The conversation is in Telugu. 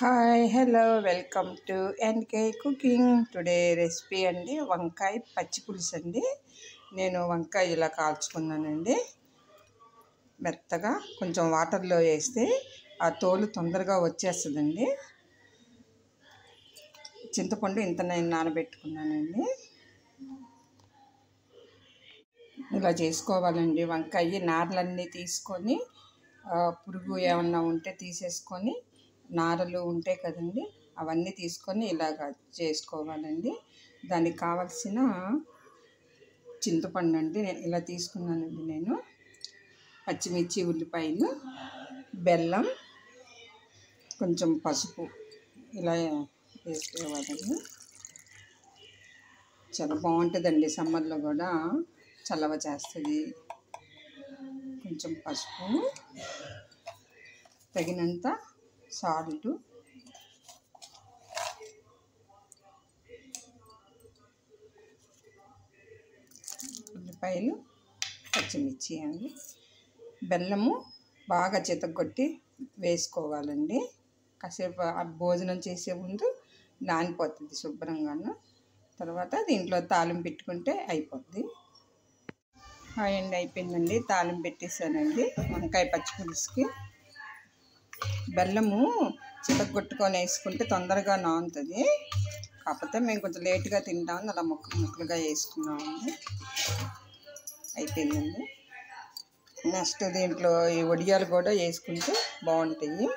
Hi hello welcome to NK cooking. Today recipe అండి వంకాయ పచ్చి పులుసు అండి. నేను వంకాయ ఇలా కాల్చుకున్నానండి. మెత్తగా కొంచెం వాటర్లో వేస్తే ఆ తోలు తొందరగా వచ్చేస్తుందండి. చింతపండు ఇంత నేను నానబెట్టుకున్నానండి. ఇలా చేసుకోవాలండి. వంకాయ నారలన్నీ తీసుకొని పురుగు ఏమన్నా ఉంటే తీసేసుకొని నారలు ఉంటాయి కదండి అవన్నీ తీసుకొని ఇలాగ చేసుకోవాలండి. దానికి కావలసిన చింతపండు అండి ఇలా తీసుకున్నానండి. నేను పచ్చిమిర్చి, ఉల్లిపాయలు, బెల్లం, కొంచెం పసుపు ఇలా వేసుకోవాలండి. చాలా బాగుంటుందండి. సమ్మర్లో కూడా చలవ చేస్తుంది. కొంచెం పసుపు, తగినంత సాల్ట్, ఉల్లిపాయలు, పచ్చిమిర్చి అండి. బెల్లము బాగా చితగొట్టి వేసుకోవాలండి. కాసేపు భోజనం చేసే ముందు నానిపోతుంది శుభ్రంగాను. తర్వాత దీంట్లో తాలింపు పెట్టుకుంటే అయిపోద్ది. హాయ్ అండి, అయిపోయిందండి. తాలింపు పెట్టేసానండి వంకాయ పచ్చి పులుసుకి. బెల్లము చితగొట్టుకొని వేసుకుంటే తొందరగా నానుతుంది. కాకపోతే మేము కొంచెం లేట్గా తింటామని అలా ముక్కలుగా వేసుకున్నామండి. అయిపోయిందండి. నెక్స్ట్ దీంట్లో ఈ వడియాలు కూడా వేసుకుంటే బాగుంటాయి.